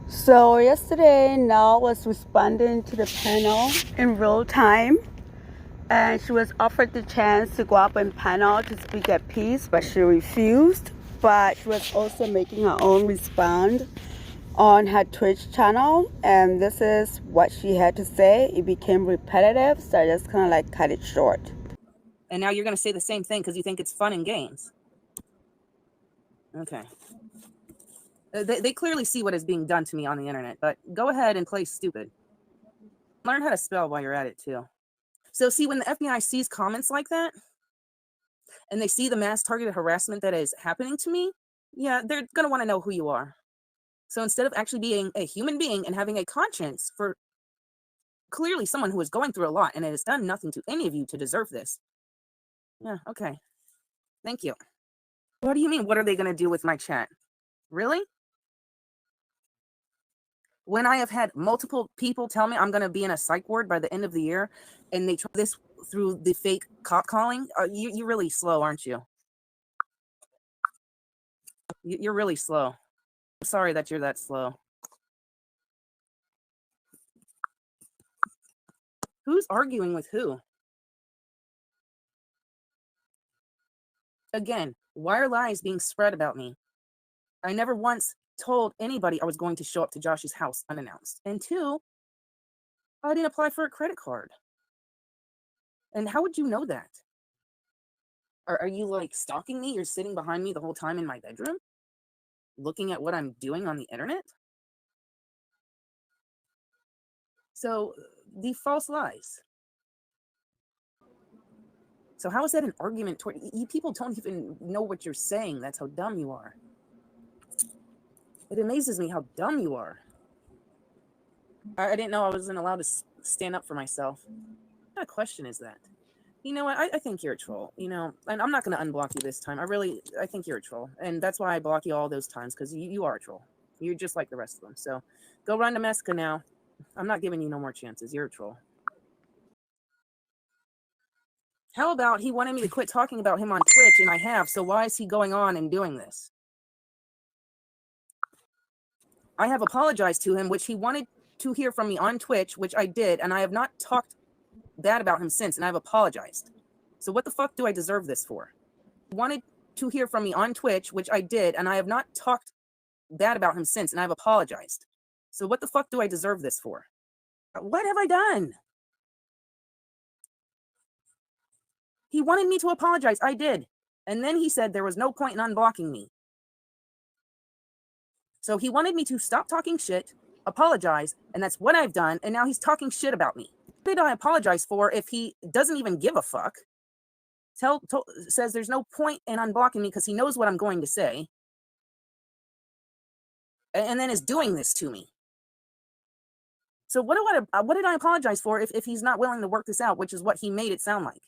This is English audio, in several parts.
So yesterday, NAL was responding to the panel in real time, and she was offered the chance to go up in panel to speak at peace, but she refused. But she was also making her own response on her Twitch channel, and this is what she had to say. It became repetitive, so I just kind of like cut it short. And now you're going to say the same thing because you think it's fun and games. Okay. They clearly see what is being done to me on the internet, but go ahead and play stupid. Learn how to spell while you're at it, too. So see, when the FBI sees comments like that, and they see the mass targeted harassment that is happening to me, yeah, they're going to want to know who you are. So instead of actually being a human being and having a conscience for clearly someone who is going through a lot and it has done nothing to any of you to deserve this. Yeah, okay. Thank you. What do you mean? What are they going to do with my chat? Really? When I have had multiple people tell me I'm going to be in a psych ward by the end of the year, and they try this through the fake cop calling, you're really slow, aren't you? You're really slow. I'm sorry that you're that slow. Who's arguing with who? Again, why are lies being spread about me? I never once told anybody I was going to show up to Josh's house unannounced. And two, I didn't apply for a credit card. And how would you know that? Are you like stalking me? You're sitting behind me the whole time in my bedroom, looking at what I'm doing on the internet? So the false lies. So how is that an argument toward you? People don't even know what you're saying. That's how dumb you are. It amazes me how dumb you are. I didn't know I wasn't allowed to stand up for myself. What kind of question is that? You know what? I think you're a troll. You know, and I'm not going to unblock you this time. I think you're a troll. And that's why I block you all those times, because you are a troll. You're just like the rest of them. So go run to Mesca now. I'm not giving you no more chances. You're a troll. How about he wanted me to quit talking about him on Twitch, and I have, so why is he going on and doing this? I have apologized to him, which he wanted to hear from me on Twitch, which I did, and I have not talked bad about him since, and I've apologized. So what the fuck do I deserve this for? He wanted to hear from me on Twitch, which I did, and I have not talked bad about him since, and I've apologized. So what the fuck do I deserve this for? What have I done? He wanted me to apologize. I did. And then he said there was no point in unblocking me. So he wanted me to stop talking shit, apologize, and that's what I've done, and now he's talking shit about me. What did I apologize for if he doesn't even give a fuck? Says there's no point in unblocking me because he knows what I'm going to say, and then is doing this to me. So what did I apologize for if he's not willing to work this out, which is what he made it sound like?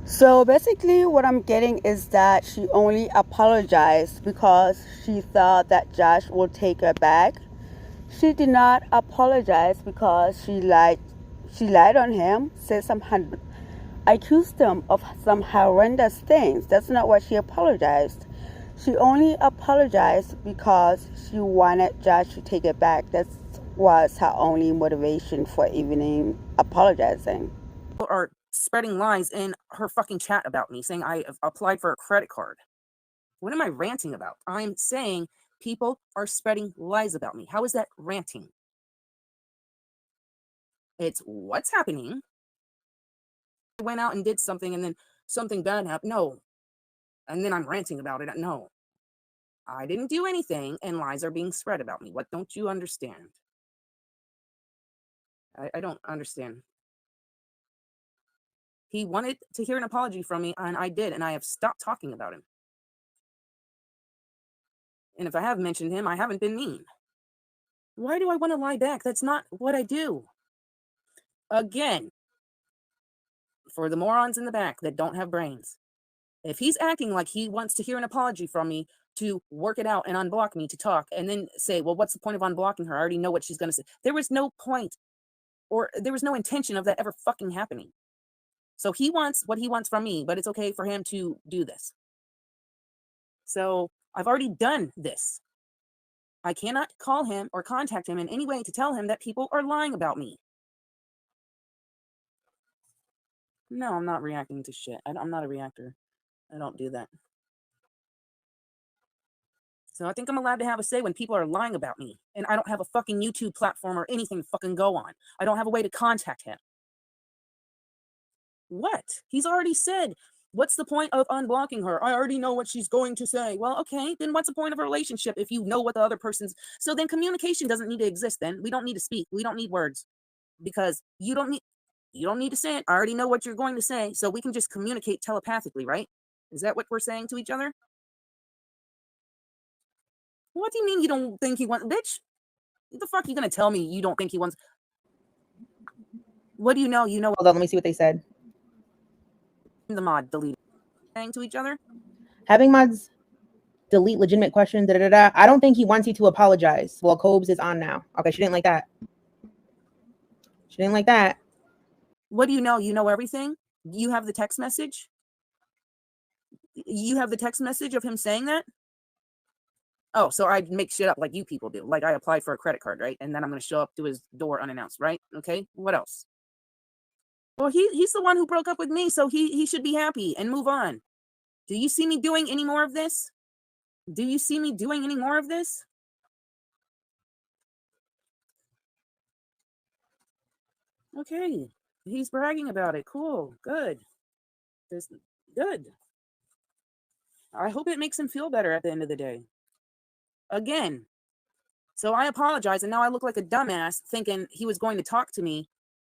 So basically, what I'm getting is that she only apologized because she thought that Josh would take her back. She did not apologize because she lied on him, accused him of some horrendous things. That's not what she apologized. She only apologized because she wanted Josh to take it back. That was her only motivation for even apologizing. Or spreading lies in her fucking chat about me, saying I applied for a credit card. What am I ranting about? I'm saying people are spreading lies about me. How is that ranting? It's what's happening. I went out and did something and then something bad happened. No. And then I'm ranting about it. No. I didn't do anything and lies are being spread about me. What don't you understand? I don't understand. He wanted to hear an apology from me, and I did, and I have stopped talking about him. And if I have mentioned him, I haven't been mean. Why do I want to lie back? That's not what I do. Again, for the morons in the back that don't have brains, if he's acting like he wants to hear an apology from me to work it out and unblock me to talk and then say, well, what's the point of unblocking her? I already know what she's going to say. There was no point or there was no intention of that ever fucking happening. So he wants what he wants from me, but it's okay for him to do this. So I've already done this. I cannot call him or contact him in any way to tell him that people are lying about me. No, I'm not reacting to shit. I'm not a reactor. I don't do that. So I think I'm allowed to have a say when people are lying about me. And I don't have a fucking YouTube platform or anything to fucking go on. I don't have a way to contact him. What? He's already said, what's the point of unblocking her? I already know what she's going to say. Well, okay, then what's the point of a relationship if you know what the other person's... So then communication doesn't need to exist then. We don't need to speak. We don't need words. Because you don't need to say it. I already know what you're going to say. So we can just communicate telepathically, right? Is that what we're saying to each other? What do you mean you don't think he wants... Bitch, what the fuck are you going to tell me you don't think he wants... What do you know? You know... Hold on, let me see what they said. The mod deleted. Saying to each other? Having mods delete legitimate questions. I don't think he wants you to apologize. Well, Cobes is on now. Okay, she didn't like that. She didn't like that. What do you know? You know everything? You have the text message? You have the text message of him saying that? Oh, so I make shit up like you people do. Like I applied for a credit card, right? And then I'm going to show up to his door unannounced, right? Okay, what else? Well, he's the one who broke up with me, so he should be happy and move on. Do you see me doing any more of this? Do you see me doing any more of this? Okay, he's bragging about it. Cool, good. Good. I hope it makes him feel better at the end of the day. Again. So I apologize, and now I look like a dumbass thinking he was going to talk to me.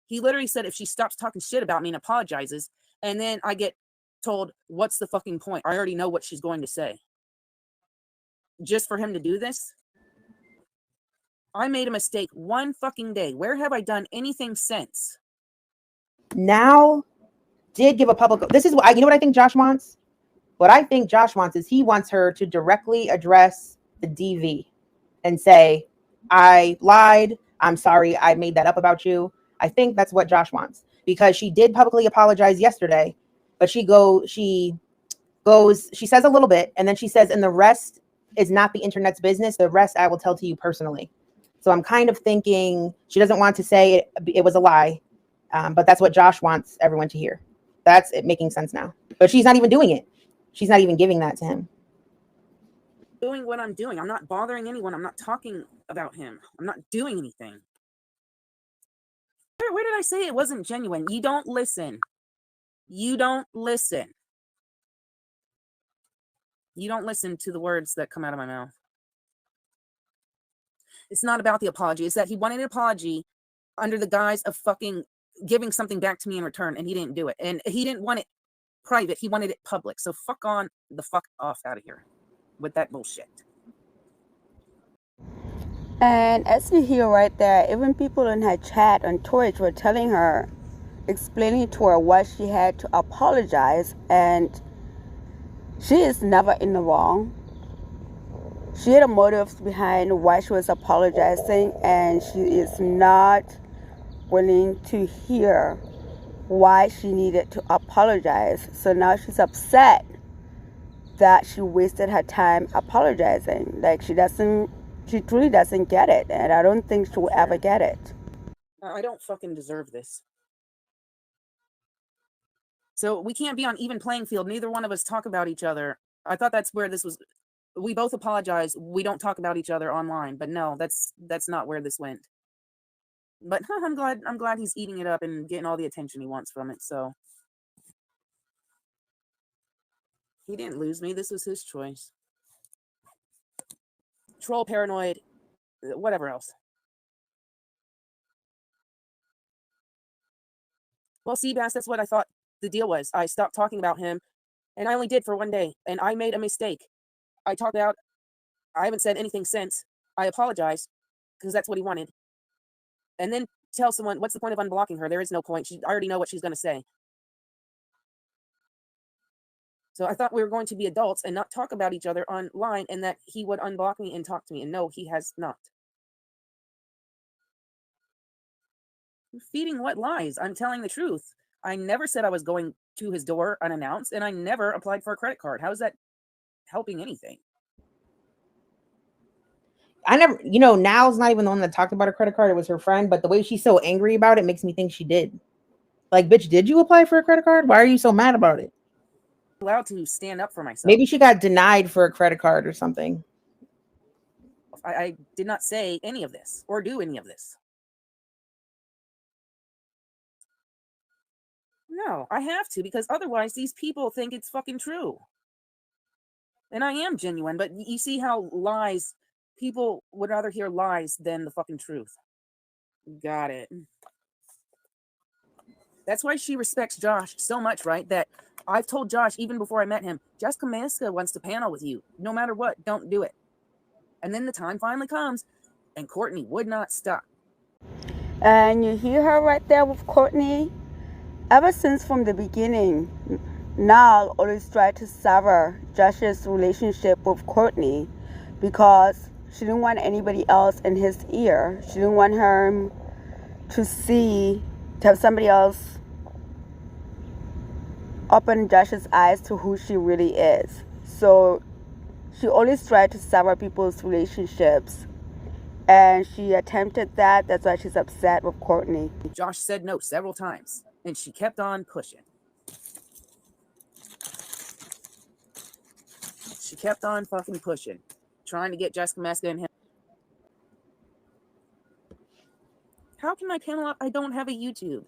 He literally said if she stops talking shit about me and apologizes, and then I get told, what's the fucking point? I already know what she's going to say. Just for him to do this? I made a mistake one fucking day. Where have I done anything since? NAL did give a public... This is what you know what I think Josh wants? What I think Josh wants is he wants her to directly address the DV and say, I lied. I'm sorry. I made that up about you. I think that's what Josh wants, because she did publicly apologize yesterday, but she says a little bit, and then she says, and the rest is not the internet's business. The rest I will tell to you personally. So I'm kind of thinking she doesn't want to say it was a lie, but that's what Josh wants everyone to hear. That's it making sense now. But she's not even doing it. She's not even giving that to him. Doing what I'm doing. I'm not bothering anyone. I'm not talking about him. I'm not doing anything. Where did I say it wasn't genuine? You don't listen. You don't listen. You don't listen to the words that come out of my mouth. It's not about the apology. It's that he wanted an apology under the guise of fucking giving something back to me in return, and he didn't do it. And he didn't want it private. He wanted it public. So fuck off out of here with that bullshit. And as you hear right there, even people in her chat on Twitch were telling her, explaining to her why she had to apologize, and she is never in the wrong. She had a motive behind why she was apologizing, and she is not willing to hear why she needed to apologize. So now she's upset that she wasted her time apologizing. Like she truly doesn't get it, and I don't think she will ever get it. I don't fucking deserve this. So we can't be on even playing field. Neither one of us talk about each other. I thought that's where this was. We both apologize. We don't talk about each other online, but no, that's not where this went. But I'm glad he's eating it up and getting all the attention he wants from it. So he didn't lose me. This was his choice. Troll, paranoid, whatever else. Well, Seabass, that's what I thought the deal was. I stopped talking about him, and I only did for one day, and I made a mistake. I haven't said anything since. I apologize, because that's what he wanted. And then tell someone, what's the point of unblocking her? There is no point. I already know what she's going to say. So I thought we were going to be adults and not talk about each other online, and that he would unblock me and talk to me. And no, he has not. Feeding what lies? I'm telling the truth. I never said I was going to his door unannounced, and I never applied for a credit card. How is that helping anything? I never, Nal's not even the one that talked about a credit card. It was her friend. But the way she's so angry about it makes me think she did. Like, bitch, did you apply for a credit card? Why are you so mad about it? Allowed to stand up for myself. Maybe she got denied for a credit card or something. I did not say any of this or do any of this. No, I have to, because otherwise these people think it's fucking true. And I am genuine, but you see how lies, people would rather hear lies than the fucking truth. Got it. That's why she respects Josh so much, right? That I've told Josh, even before I met him, Jessica Maska wants to panel with you. No matter what, don't do it. And then the time finally comes, and Courtney would not stop. And you hear her right there with Courtney? Ever since from the beginning, NAL always tried to sever Josh's relationship with Courtney because she didn't want anybody else in his ear. She didn't want him to have somebody else open Josh's eyes to who she really is. So she always tried to sever people's relationships. And she attempted that. That's why she's upset with Courtney. Josh said no several times, and she kept on pushing. She kept on fucking pushing, trying to get Jessica Maska and him. How can I panel up? I don't have a YouTube.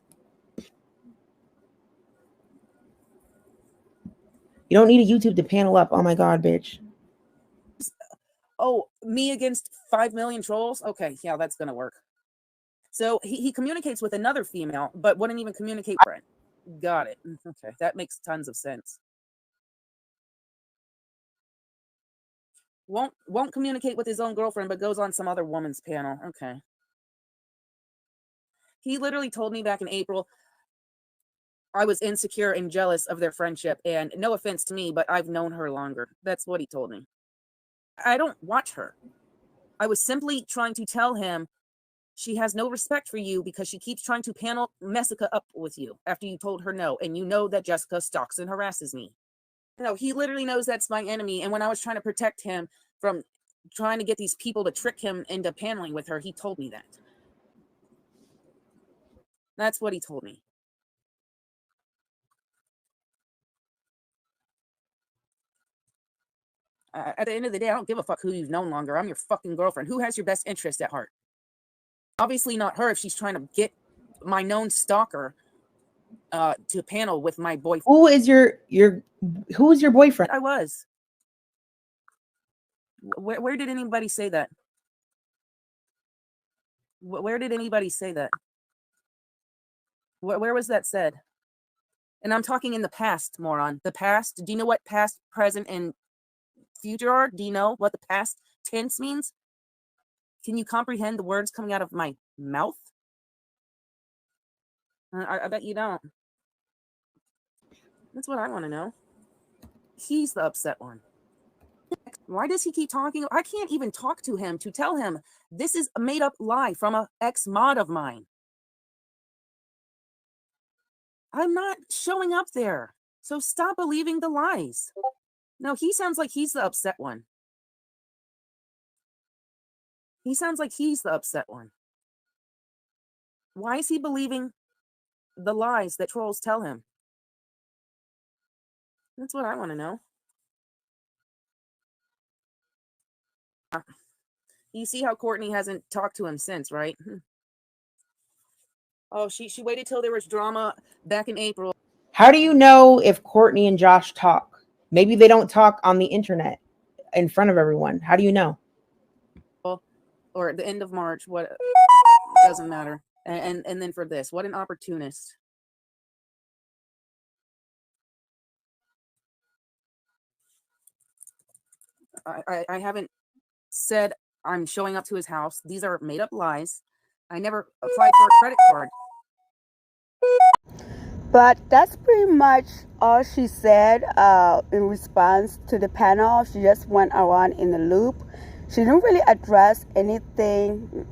You don't need a YouTube to panel up. Oh my God, bitch. Oh, me against 5 million trolls? Okay, yeah, that's gonna work. So he communicates with another female, but wouldn't even communicate with her. Got it. Okay, that makes tons of sense. Won't communicate with his own girlfriend, but goes on some other woman's panel. Okay. He literally told me back in April I was insecure and jealous of their friendship, and no offense to me, but I've known her longer. That's what he told me. I don't watch her. I was simply trying to tell him she has no respect for you because she keeps trying to panel Messica up with you after you told her no, and you know that Jessica stalks and harasses me. No, he literally knows that's my enemy, and when I was trying to protect him from trying to get these people to trick him into paneling with her, he told me that. That's what he told me. At the end of the day, I don't give a fuck who you've known longer. I'm your fucking girlfriend. Who has your best interest at heart? Obviously not her if she's trying to get my known stalker to panel with my boyfriend. Who is your boyfriend? I was. Where did anybody say that? Where did anybody say that? Where was that said? And I'm talking in the past, moron. The past. Do you know what past, present, and future are? Do you know what the past tense means? Can you comprehend the words coming out of my mouth? I bet you don't. That's what I want to know. He's the upset one. Why does he keep talking? I can't even talk to him to tell him this is a made-up lie from an ex-mod of mine. I'm not showing up there. So stop believing the lies. No, he sounds like he's the upset one. He sounds like he's the upset one. Why is he believing the lies that trolls tell him? That's what I want to know. You see how Courtney hasn't talked to him since, right? Oh, she waited till there was drama back in April. How do you know if Courtney and Josh talk? Maybe they don't talk on the internet in front of everyone. How do you know? Or at the end of March, what doesn't matter. And then for this, what an opportunist. I haven't said I'm showing up to his house. These are made up lies. I never applied for a credit card. But that's pretty much all she said in response to the panel. She just went around in a loop. She didn't really address anything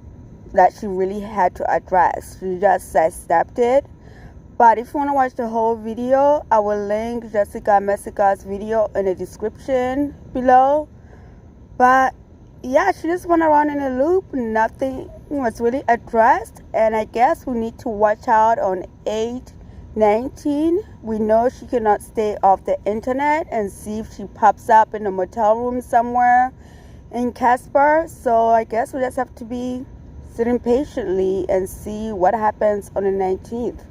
that she really had to address. She just sidestepped it. But if you want to watch the whole video, I will link Jessica Maska's video in the description below. But yeah, she just went around in a loop. Nothing was really addressed. And I guess we need to watch out on 8/19. We know she cannot stay off the internet and see if she pops up in a motel room somewhere in Casper. So I guess we just have to be sitting patiently and see what happens on the 19th.